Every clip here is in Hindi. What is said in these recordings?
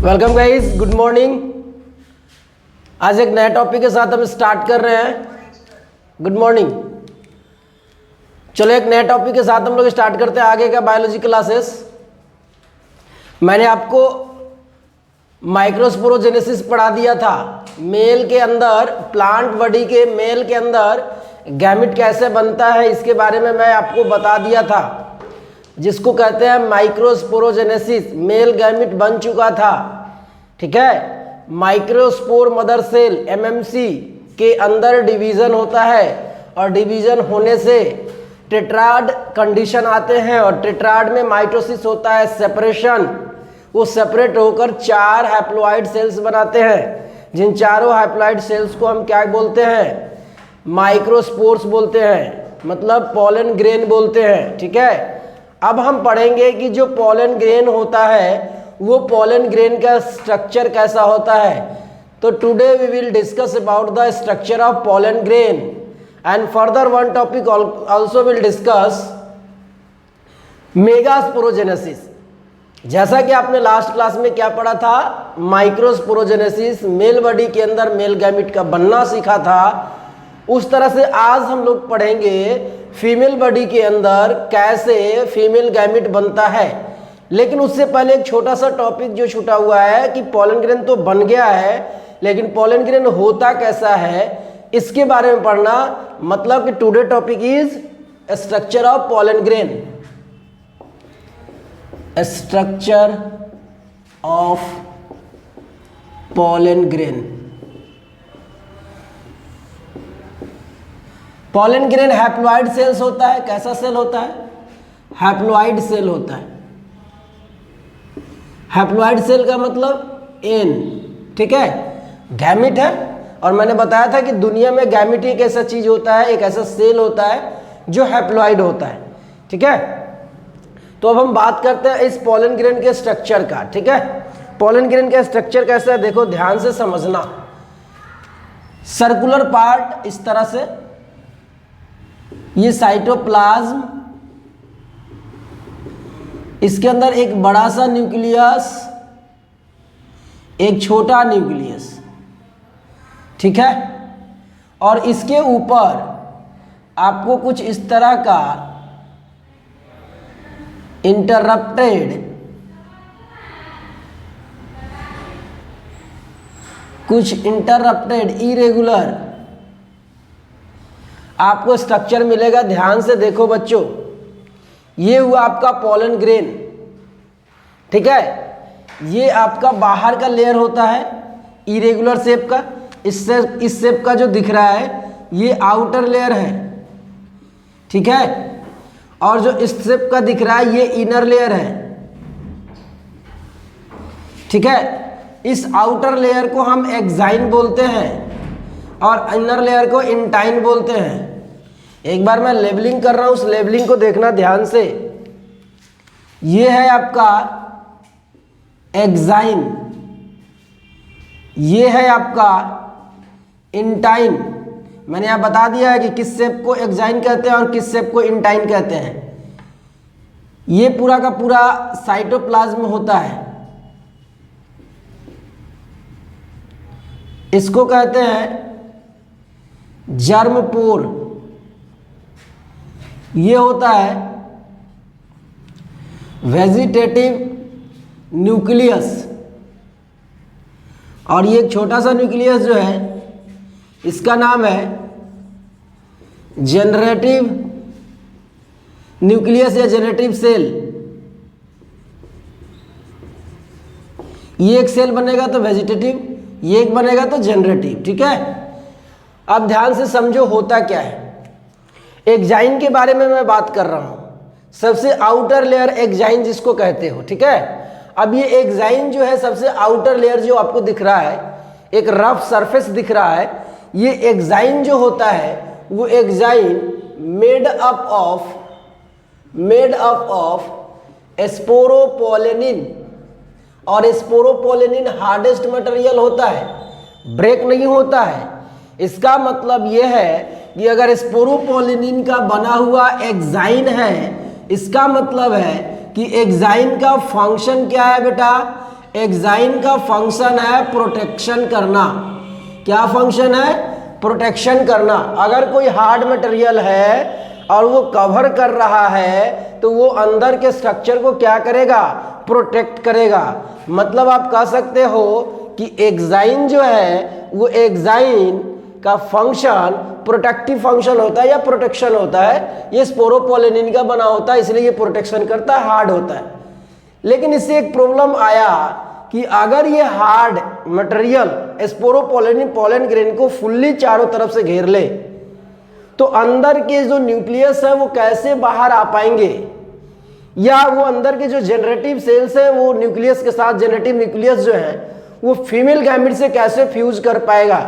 Welcome guys, good morning. आज एक नए टॉपिक के साथ हम स्टार्ट कर रहे हैं। Good morning. चलो एक नए टॉपिक के साथ हम लोग स्टार्ट करते हैं आगे का बायोलॉजी क्लासेस। मैंने आपको माइक्रोस्पोरोजेनेसिस पढ़ा दिया था। मेल के अंदर, प्लांट बॉडी के मेल के अंदर गैमिट कैसे बनता है इसके बारे में मैं आपको बता दिया था, जिसको कहते हैं माइक्रोस्पोरोजेनेसिस। मेल गैमिट बन चुका था, ठीक है। माइक्रोस्पोर मदर सेल एमएमसी के अंदर डिवीजन होता है और डिवीजन होने से टेट्राड कंडीशन आते हैं और टेट्राड में माइटोसिस होता है, सेपरेशन। वो सेपरेट होकर 4 हैप्लॉइड सेल्स बनाते हैं, जिन चारों हैप्लॉइड सेल्स को हम क्या बोलते हैं? माइक्रोस्पोर्स बोलते हैं, मतलब पॉलन ग्रेन बोलते हैं, ठीक है। अब हम पढ़ेंगे कि जो पॉलन ग्रेन होता है वो पॉलन ग्रेन का स्ट्रक्चर कैसा होता है। तो today we will discuss about the structure of pollen grain and further one topic also will discuss megasporogenesis. जैसा कि आपने लास्ट क्लास में क्या पढ़ा था, माइक्रोस्पोरोजेनेसिस, मेल बॉडी के अंदर मेल गैमिट का बनना सीखा था, उस तरह से आज हम लोग पढ़ेंगे फीमेल बॉडी के अंदर कैसे फीमेल गैमिट बनता है। लेकिन उससे पहले एक छोटा सा टॉपिक जो छूटा हुआ है कि पॉलन ग्रेन तो बन गया है, लेकिन पॉलन ग्रेन होता कैसा है इसके बारे में पढ़ना। मतलब कि today topic is structure of pollen grain. Structure of pollen grain. Pollen grain haploid cells होता है। कैसा सेल होता है? हैप्लॉइड सेल होता है। हैप्लॉइड सेल का मतलब एन, ठीक है। गैमिट है और मैंने बताया था कि दुनिया में गैमिट एक ऐसा चीज होता है, एक ऐसा सेल होता है जो हैप्लॉइड होता है, ठीक है। तो अब हम बात करते हैं इस पॉलन ग्रेन के स्ट्रक्चर का, ठीक है। पॉलन ग्रेन का स्ट्रक्चर कैसा है देखो, ध्यान से समझना। सर्कुलर पार्ट इस तरह से, ये साइटोप्लाज्म, इसके अंदर एक बड़ा सा न्यूक्लियस, एक छोटा न्यूक्लियस, ठीक है। और इसके ऊपर आपको कुछ इस तरह का इंटरप्टेड, कुछ इंटरप्टेड इरेगुलर आपको स्ट्रक्चर मिलेगा। ध्यान से देखो बच्चों, ये हुआ आपका पॉलन ग्रेन, ठीक है। ये आपका बाहर का लेयर होता है इरेगुलर शेप का। इस शेप का जो दिख रहा है ये आउटर लेयर है, ठीक है। और जो इस शेप का दिख रहा है ये इनर लेयर है, ठीक है। इस आउटर लेयर को हम एक्साइन बोलते हैं और इनर लेयर को इंटाइन बोलते हैं। एक बार मैं लेबलिंग कर रहा हूं, उस लेबलिंग को देखना ध्यान से। ये है आपका एक्साइन, ये है आपका इंटाइन। मैंने यहां बता दिया है कि किस शेप को एक्साइन कहते हैं और किस शेप को इंटाइन कहते हैं। ये पूरा का पूरा साइटोप्लाज्म होता है, इसको कहते हैं जर्मपोर। ये होता है वेजिटेटिव न्यूक्लियस और ये एक छोटा सा न्यूक्लियस जो है इसका नाम है जनरेटिव न्यूक्लियस या जनरेटिव सेल। ये एक सेल बनेगा तो वेजिटेटिव, ये एक बनेगा तो जनरेटिव, ठीक है। अब ध्यान से समझो होता क्या है। एक्साइन के बारे में मैं बात कर रहा हूं, सबसे आउटर लेयर एक्साइन जिसको कहते हो, ठीक है। अब ये एक्साइन जो है सबसे आउटर लेयर जो आपको दिख रहा है, एक रफ सरफेस दिख रहा है, ये एक्साइन जो होता है वो exine made up of sporopollenin. और स्पोरोपोलेनिन हार्डेस्ट मटेरियल होता है, ब्रेक नहीं होता है। इसका मतलब यह है कि अगर स्पोरोपोलेनिन का बना हुआ एक्साइन है, इसका मतलब है कि एक्साइन का फंक्शन क्या है बेटा? एग्जाइन का फंक्शन है प्रोटेक्शन करना। क्या फंक्शन है? प्रोटेक्शन करना। अगर कोई हार्ड मटेरियल है और वो कवर कर रहा है तो वो अंदर के स्ट्रक्चर को क्या करेगा? प्रोटेक्ट करेगा। मतलब आप कह सकते हो कि एग्जाइन जो है वो एग्जाइन का फंक्शन प्रोटेक्टिव फंक्शन होता है या प्रोटेक्शन होता है। ये स्पोरोपोलिनिन का बना होता है, इसलिए ये प्रोटेक्शन करता है, हार्ड होता है। लेकिन इससे एक प्रॉब्लम आया कि अगर ये hard material sporopollenin pollen grain को फुल्ली चारों तरफ से घेर ले तो अंदर के जो न्यूक्लियस है वो कैसे बाहर आ पाएंगे, या वो अंदर के जो जनरेटिव सेल्स है वो न्यूक्लियस के साथ जनरेटिव न्यूक्लियस जो है वो फीमेल गैमेट से कैसे फ्यूज कर पाएगा।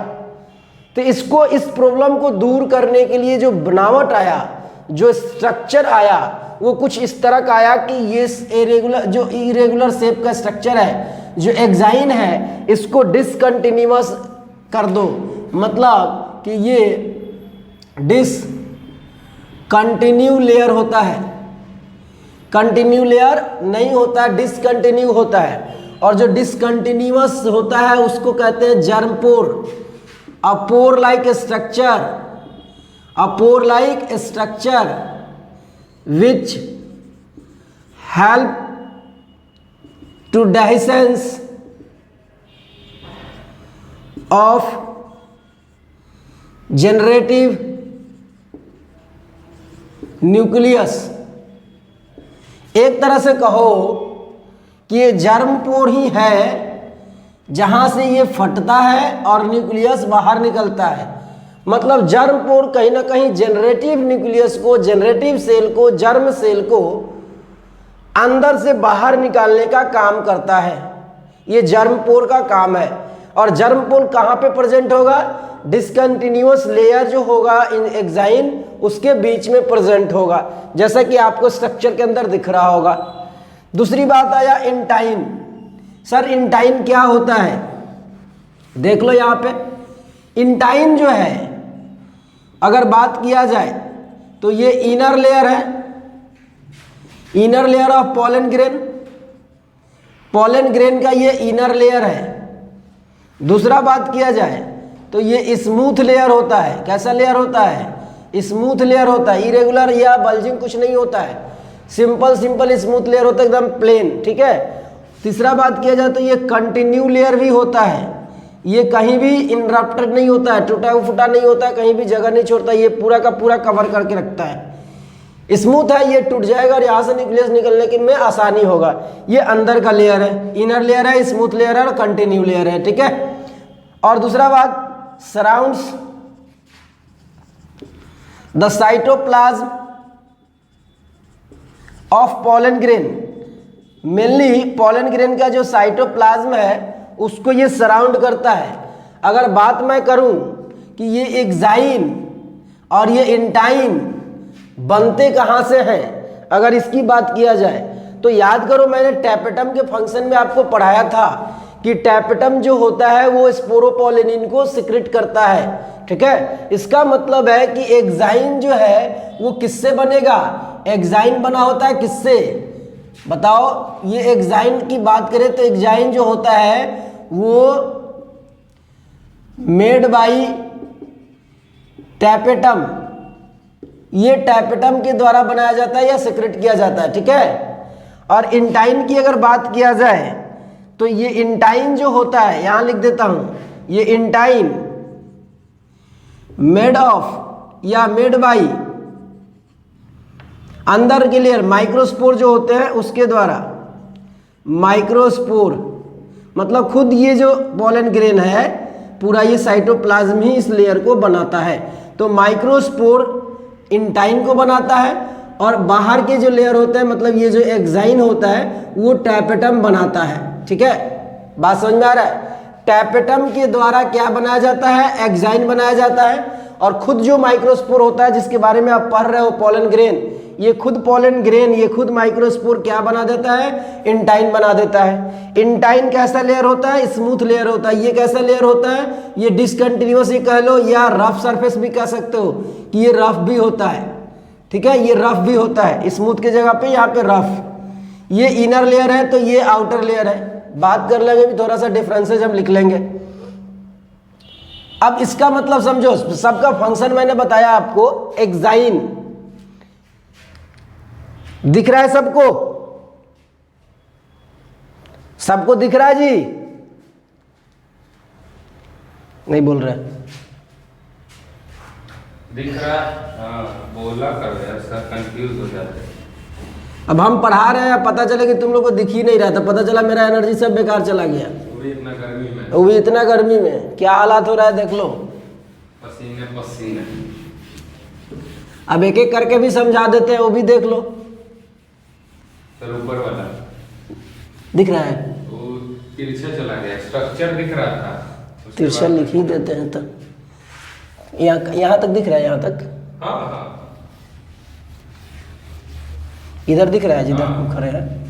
तो इसको, इस प्रॉब्लम को दूर करने के लिए जो बनावट आया, जो स्ट्रक्चर आया, वो कुछ इस तरह का आया कि ये इरेगुलर शेप का स्ट्रक्चर है जो एग्जाइन है इसको डिसकंटिन्यूअस कर दो। मतलब कि ये डिसकंटिन्यू लेयर होता है, कंटिन्यू लेयर नहीं होता है, डिसकंटिन्यू होता है। और जो डिसकंटिन्यूअस होता है उसको कहते हैं germ pore. A pore like structure, a pore like structure which help to dehiscence of generative nucleus। एक तरह से कहो कि ये जर्म पोर ही है जहां से ये फटता है और न्यूक्लियस बाहर निकलता है। मतलब जर्म पोर कहीं ना कहीं जनरेटिव न्यूक्लियस को, जनरेटिव सेल को, जर्म सेल को अंदर से बाहर निकालने का काम करता है। ये जर्म पोर का काम है। और जर्म पोर कहाँ पे प्रेजेंट होगा? डिसकंटिन्यूअस लेयर जो होगा इन एग्जाइन उसके बीच में प्रेजेंट होगा, जैसा कि आपको स्ट्रक्चर के अंदर दिख रहा होगा। दूसरी बात आया इंटाइन। सर इंटाइन क्या होता है? देख लो यहाँ पे, इंटाइन जो है अगर बात किया जाए तो ये इनर लेयर है, inner layer of pollen grain. Pollen grain का ये इनर लेयर है। दूसरा बात किया जाए तो ये स्मूथ लेयर होता है। कैसा लेयर होता है? स्मूथ लेयर होता है, इरेगुलर या बल्जिंग कुछ नहीं होता है, सिंपल स्मूथ लेयर होता है, एकदम प्लेन। ठीक है। तीसरा बात किया जाए तो ये कंटिन्यू लेयर भी होता है। ये कहीं भी इंटरप्टेड नहीं होता है, टूटा फूटा नहीं होता है, कहीं भी जगह नहीं छोड़ता, ये पूरा का पूरा कवर करके रखता है। स्मूथ है, ये टूट जाएगा और यहाँ से न्यूक्लियस निकलने के में आसानी होगा। ये अंदर का लेयर है, इनर लेयर है, स्मूथ लेयर है और कंटिन्यू लेयर है। ठीक है। और दूसरा बात, surrounds the cytoplasm of pollen grain. Mainly pollen grain का जो साइटोप्लाज्म है उसको ये सराउंड करता है। अगर बात मैं करूं कि ये एग्जाइन और ये इंटाइन बनते कहाँ से हैं, अगर इसकी बात किया जाए तो याद करो मैंने टैपेटम के फंक्शन में आपको पढ़ाया था कि टैपेटम जो होता है वो स्पोरोपोलिनिन को सिक्रेट करता है। ठीक है। इसका मतलब है कि एग्जाइन जो है वो किससे बनेगा? एग्जाइन बना होता है किससे? बताओ। ये एग्जाइन की बात करें तो एग्जाइन जो होता है वो मेड बाई टैपेटम, ये टैपेटम के द्वारा बनाया जाता है या सिक्रेट किया जाता है। ठीक है। और इंटाइन की अगर बात किया जाए तो ये इंटाइन जो होता है, यहां लिख देता हूं, ये इंटाइन मेड ऑफ या मेड बाई अंदर के लेयर माइक्रोस्पोर जो होते हैं उसके द्वारा। माइक्रोस्पोर मतलब खुद ये जो पोलन ग्रेन है पूरा ये साइटोप्लाज्म ही इस लेयर को बनाता है। तो माइक्रोस्पोर इंटाइन को बनाता है और बाहर के जो लेयर होते हैं मतलब ये जो एग्जाइन होता है वो टैपेटम बनाता है। ठीक है। बात समझ में आ रहा है? टैपेटम के द्वारा क्या बनाया जाता है? एग्जाइन बनाया जाता है। और खुद जो माइक्रोस्पोर होता है जिसके बारे में आप पढ़ रहे हो पोलन ग्रेन, ये खुद पोलन ग्रेन, ये खुद माइक्रोस्पोर क्या बना देता है? इंटाइन बना देता है। इंटाइन कैसा लेयर होता है? स्मूथ लेयर होता है। ये कैसा लेयर होता है? ये डिसकंटिन्यूअस ही कह लो या रफ सरफेस भी कह सकते हो कि ये रफ भी होता है। ठीक है। ये रफ भी होता है, स्मूथ की जगह पे यहाँ पे रफ। ये इनर लेयर है तो ये आउटर लेयर है। बात कर लेंगे भी, थोड़ा सा डिफरेंसेस हम लिख लेंगे। अब इसका मतलब समझो, सबका फंक्शन मैंने बताया आपको। एक्साइन दिख रहा है सबको? सबको दिख रहा है जी? नहीं बोल रहे? दिख रहा है, बोला कर यार, सर कंफ्यूज हो जाते हैं। अब हम पढ़ा रहे हैं, पता चले कि तुम लोग को दिख ही नहीं रहा था, पता चला मेरा एनर्जी सब बेकार चला गया। वो भी इतना गर्मी में, वो भी इतना गर्मी में क्या हालात हो रहा है देख लो, पसीने पसीने। अब एक एक करके भी समझा देते हैं, वो भी देख लो। सर ऊपर वाला दिख रहा है? वो तिरछा चला गया, स्ट्रक्चर दिख रहा था, तिरछा लिख ही देते हैं। तक यहाँ तक दिख रहा है, यहाँ तक? हाँ हाँ, इधर दिख रहा है जिधर हम खड़े हैं?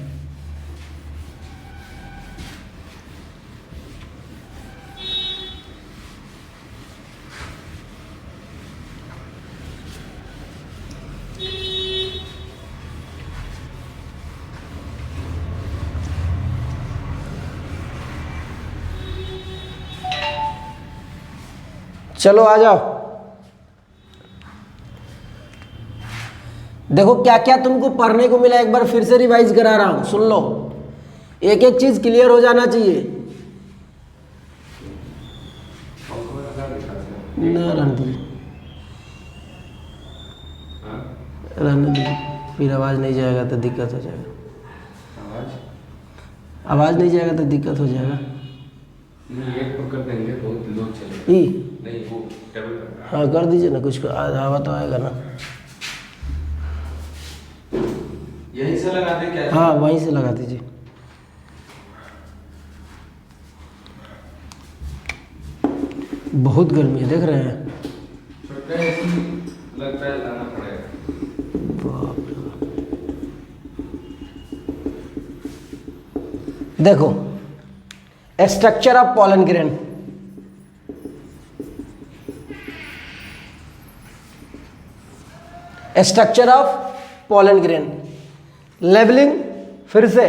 चलो आ जाओ। देखो क्या क्या तुमको पढ़ने को मिला, एक बार फिर से रिवाइज करा रहा हूं, सुन लो। एक एक चीज क्लियर हो जाना चाहिए। ना रहने दीजिए, रहने दीजिए, फिर आवाज नहीं जाएगा तो दिक्कत हो जाएगा। आवाज नहीं जाएगा तो दिक्कत हो जाएगा। एक तो कर देंगे, बहुत लोग चले नहीं, वो टेबल हाँ कर दीजिए ना, कुछ हवा तो आएगा ना। यहीं से लगा दे क्या? हाँ वहीं से लगा दीजिए। बहुत गर्मी है, देख रहे हैं? लगता है लाना पड़ेगा। देखो structure of pollen grain. Structure of pollen grain, labelling फिर से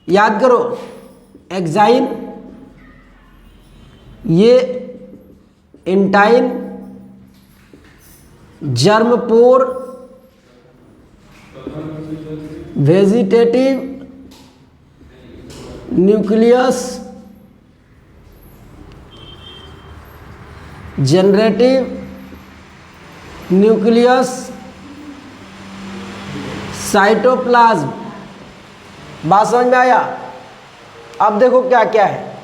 याद करो। एक्साइन, ये intine, germ pore, vegetative nucleus, generative nucleus, cytoplasm. बात समझ में आया? अब देखो क्या क्या है,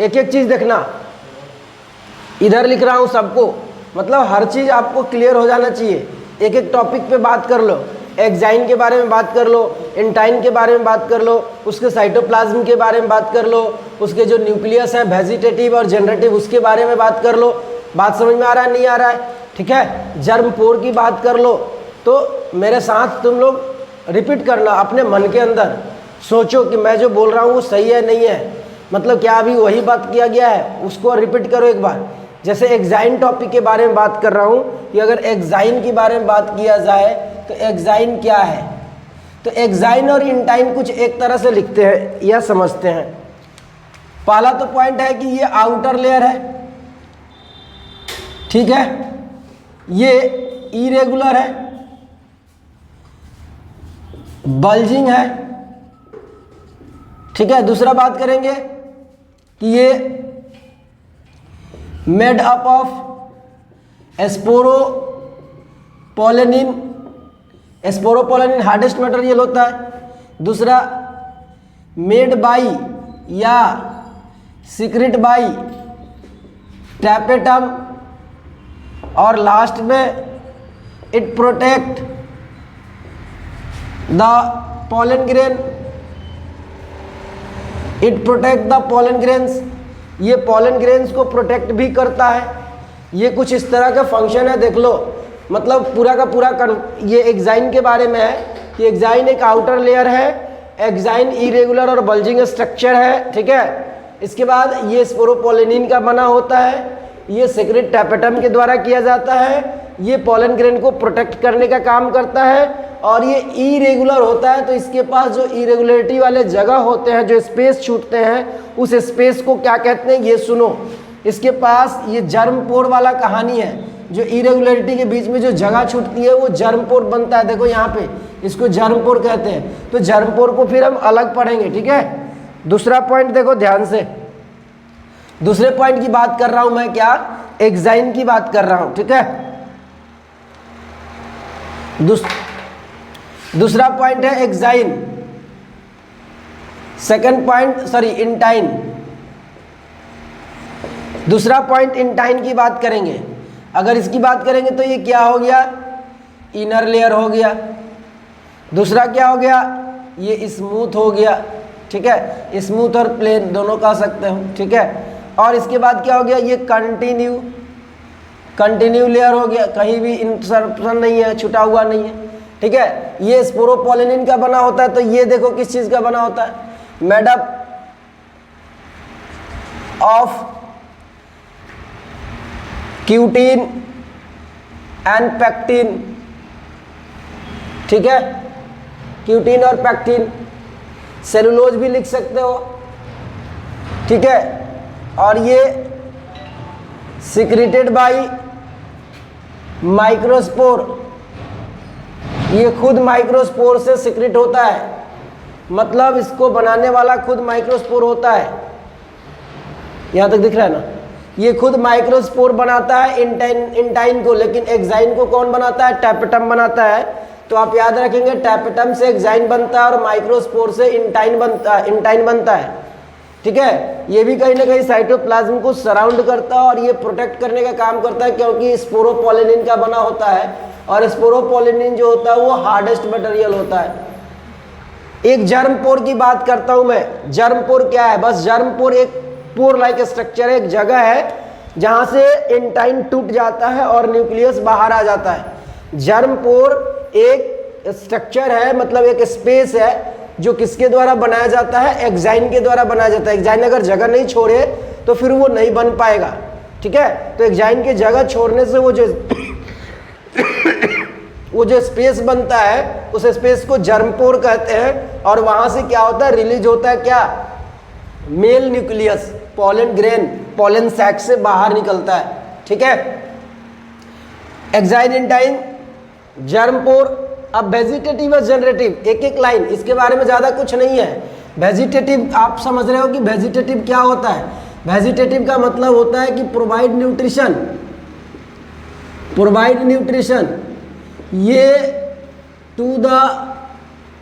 एक एक चीज देखना। इधर लिख रहा हूं सबको, मतलब हर चीज आपको क्लियर हो जाना चाहिए। एक एक टॉपिक पे बात कर लो। एक्साइन के बारे में बात कर लो, इंटाइन के बारे में बात कर लो, उसके साइटोप्लाज्म के बारे में बात कर लो, उसके जो न्यूक्लियस है वेजिटेटिव और जनरेटिव उसके बारे में बात कर लो। बात समझ में आ रहा है नहीं आ रहा है? ठीक है। जर्मपोर की बात कर लो। तो मेरे साथ तुम लोग रिपीट करना, अपने मन के अंदर सोचो कि मैं जो बोल रहा हूँ वो सही है नहीं है, मतलब क्या अभी वही बात किया गया है, उसको रिपीट करो एक बार। जैसे एक्साइन टॉपिक के बारे में बात कर रहा हूँ कि अगर एक्साइन के बारे में बात किया जाए तो एक्साइन क्या है, तो एक्साइन और इंटाइन कुछ एक तरह से लिखते हैं या समझते हैं। पहला तो पॉइंट है कि ये आउटर लेयर है, ठीक है, ये इरेगुलर है, बल्जिंग है, ठीक है। दूसरा बात करेंगे कि ये made up of sporopollenin, sporopollenin hardest material होता है। दूसरा मेड बाई या सीक्रेट बाई टैपेटम, और लास्ट में it protect the pollen grain, it protect the pollen grains, ये पोलन ग्रेन्स को प्रोटेक्ट भी करता है। ये कुछ इस तरह का फंक्शन है, देख लो। मतलब पूरा का पूरा ये एक्साइन के बारे में है कि एक्साइन एक आउटर लेयर है, एक्साइन इरेगुलर और बल्जिंग स्ट्रक्चर है, ठीक है। इसके बाद ये स्पोरोपोलेनिन का बना होता है, ये सीक्रेट टैपेटम के द्वारा किया जाता है, ये पॉलन ग्रेन को प्रोटेक्ट करने का काम करता है, और ये इरेगुलर होता है तो इसके पास जो इरेगुलरिटी वाले जगह होते हैं, जो स्पेस छूटते हैं, उस स्पेस को क्या कहते हैं, ये सुनो। इसके पास ये जर्म पोर वाला कहानी है, जो इरेगुलरिटी के बीच में जो जगह छूटती है वो जर्म पोर बनता है। देखो यहाँ पे इसको जर्म पोर कहते हैं। तो जर्म पोर को फिर हम अलग पढ़ेंगे, ठीक है। दूसरा पॉइंट देखो ध्यान से, दूसरे पॉइंट की बात कर रहा हूं मैं, क्या, एक्साइन की बात कर रहा हूं, ठीक है। दूसरा पॉइंट है exine. Second point sorry intine. दूसरा पॉइंट इंटाइन की बात करेंगे। अगर इसकी बात करेंगे तो ये क्या हो गया, इनर लेयर हो गया। दूसरा क्या हो गया, ये स्मूथ हो गया, ठीक है, स्मूथ और प्लेन दोनों कह सकते हो, ठीक है। और इसके बाद क्या हो गया, ये कंटिन्यू लेयर हो गया, कहीं भी इंसर्प्शन नहीं है, छुटा हुआ नहीं है, ठीक है। ये स्पोरोपोलिनिन का बना होता है। तो ये देखो किस चीज का बना होता है, made up of cutin and pectin, ठीक है, क्यूटीन और पैक्टीन। सेलुलोज भी लिख सकते हो, ठीक है। और ये सिक्रेटेड बाय माइक्रोस्पोर, ये खुद माइक्रोस्पोर से सिक्रेट होता है, मतलब इसको बनाने वाला खुद माइक्रोस्पोर होता है। यहां तक दिख रहा है ना, ये खुद माइक्रोस्पोर बनाता है इंटाइन को, लेकिन एक्साइन को कौन बनाता है, टैपेटम बनाता है। तो आप याद रखेंगे टैपेटम से एक्साइन बनता है और माइक्रोस्पोर से इंटाइन बनता है, ठीक है। ये भी कहीं ना कहीं साइटोप्लाज्म को सराउंड करता है और ये प्रोटेक्ट करने का काम करता है, क्योंकि स्पोरोपोलिनिन का बना होता है, और स्पोरोपोलिनिन जो होता है वो हार्डेस्ट मटेरियल होता है। एक जर्म पोर की बात करता हूं मैं। जर्म पोर क्या है, बस जर्म पोर एक पोर लाइक स्ट्रक्चर है, एक जगह है जहां से इंटाइन टूट जाता है और न्यूक्लियस बाहर आ जाता है। जर्म पोर एक स्ट्रक्चर है, मतलब एक स्पेस है, जो किसके द्वारा बनाया जाता है, एक्साइन के द्वारा बनाया जाता है। एक्साइन अगर जगह नहीं छोड़े तो फिर वो नहीं बन पाएगा, ठीक है। तो एक्साइन की जगह छोड़ने से वो जो स्पेस बनता है, उस स्पेस को जर्म पोर कहते हैं। और वहां से क्या होता है, रिलीज होता है क्या, male nucleus, pollen grain, pollen sac से बाहर निकलता है, ठीक है। Exine, intine, germ pore. अब वेजिटेटिव और जनरेटिव, एक एक लाइन, इसके बारे में ज़्यादा कुछ नहीं है। वेजिटेटिव आप समझ रहे हो कि वेजिटेटिव क्या होता है। वेजिटेटिव का मतलब होता है कि प्रोवाइड न्यूट्रिशन ये टू द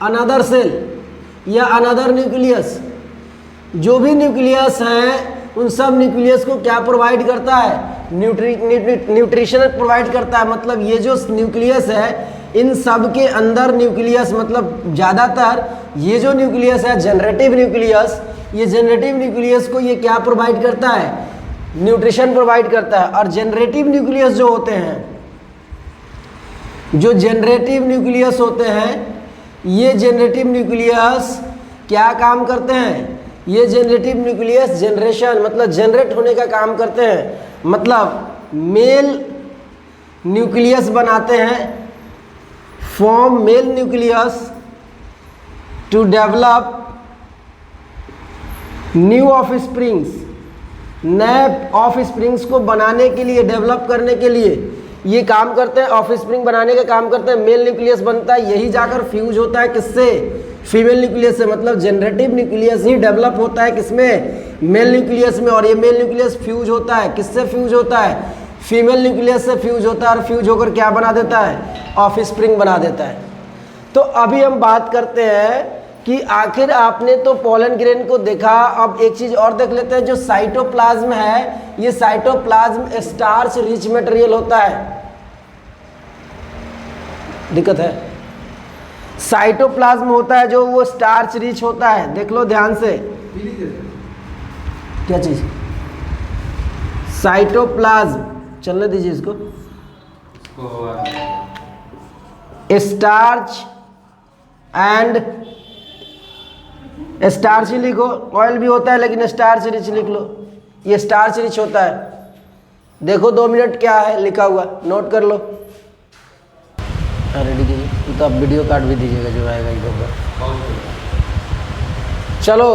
अनदर सेल या अनदर न्यूक्लियस। जो भी न्यूक्लियस है उन सब न्यूक्लियस को क्या प्रोवाइड करता है, न्यूट्रिशन प्रोवाइड करता है। मतलब ये जो न्यूक्लियस है, इन सब के अंदर न्यूक्लियस, मतलब ज़्यादातर ये जो न्यूक्लियस है जनरेटिव न्यूक्लियस, ये जनरेटिव न्यूक्लियस को ये क्या प्रोवाइड करता है, न्यूट्रिशन प्रोवाइड करता है। और जनरेटिव न्यूक्लियस जो होते हैं, जो जनरेटिव न्यूक्लियस होते हैं, ये जनरेटिव न्यूक्लियस क्या काम करते हैं, ये जनरेटिव न्यूक्लियस जनरेशन मतलब जनरेट होने का काम करते हैं। मतलब मेल न्यूक्लियस बनाते हैं, form male nucleus to develop new offsprings, नए ऑफस्प्रिंग्स को बनाने के लिए, डेवलप करने के लिए ये काम करते हैं, ऑफस्प्रिंग बनाने का काम करते हैं। मेल न्यूक्लियस बनता है, यही जाकर फ्यूज होता है किससे, फीमेल न्यूक्लियस से। मतलब जनरेटिव न्यूक्लियस ही डेवलप होता है किसमें, मेल न्यूक्लियस में। और ये मेल न्यूक्लियस फ्यूज होता है, किससे फ्यूज होता है, फीमेल न्यूक्लियस से फ्यूज होता है। और फ्यूज होकर क्या बना देता है, ऑफस्प्रिंग बना देता है। तो अभी हम बात करते हैं कि आखिर आपने तो पॉलन ग्रेन को देखा, अब एक चीज और देख लेते हैं। जो साइटोप्लाज्म है, ये साइटोप्लाज्म स्टार्च रिच मटेरियल होता है। दिक्कत है, साइटोप्लाज्म होता है जो वो स्टार्च रिच होता है। देख लो ध्यान से, क्या चीज, साइटोप्लाज्म, चलने दीजिए इसको। स्टार्च एंड स्टार्च ही लिखो, ऑयल भी होता है लेकिन स्टार्च रिच लिख लो। ये स्टार्च रिच होता है। देखो 2 मिनट क्या है लिखा हुआ, नोट कर लो। रेडी कीजिए, ये तो आप वीडियो काट भी दीजिएगा जो आएगा एक बार। पॉज करो। चलो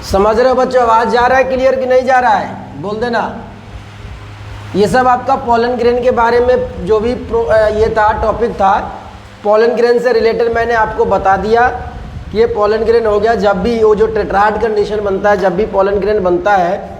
समझ रहे हो बच्चों, आवाज़ जा रहा है क्लियर कि नहीं जा रहा है, बोल देना। ये सब आपका पोलन ग्रेन के बारे में जो भी ये था टॉपिक था, पोलन ग्रेन से रिलेटेड मैंने आपको बता दिया कि ये पोलन ग्रेन हो गया। जब भी वो जो टेट्राड कंडीशन बनता है, जब भी पोलन ग्रेन बनता है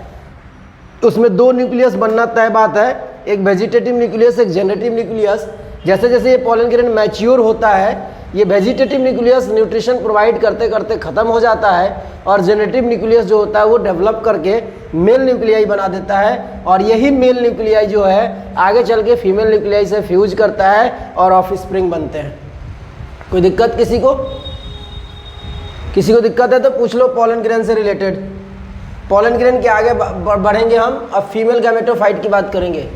उसमें दो न्यूक्लियस बनना तय बात है, एक वेजिटेटिव न्यूक्लियस, एक जेनेटिव न्यूक्लियस। जैसे जैसे ये पोलन ग्रेन मैच्योर होता है, ये वेजिटेटिव न्यूक्लियस न्यूट्रिशन प्रोवाइड करते करते ख़त्म हो जाता है और जेनेटिव न्यूक्लियस जो होता है वो डेवलप करके मेल न्यूक्लियाई बना देता है, और यही मेल न्यूक्लियाई जो है आगे चल के फीमेल न्यूक्लियाई से फ्यूज करता है और ऑफस्प्रिंग बनते हैं। कोई दिक्कत किसी को? किसी को दिक्कत है तो पूछ लो पोलन ग्रेन से रिलेटेड। पोलन ग्रेन के आगे बढ़ेंगे हम, अब फीमेल गैमेटोफाइट की बात करेंगे।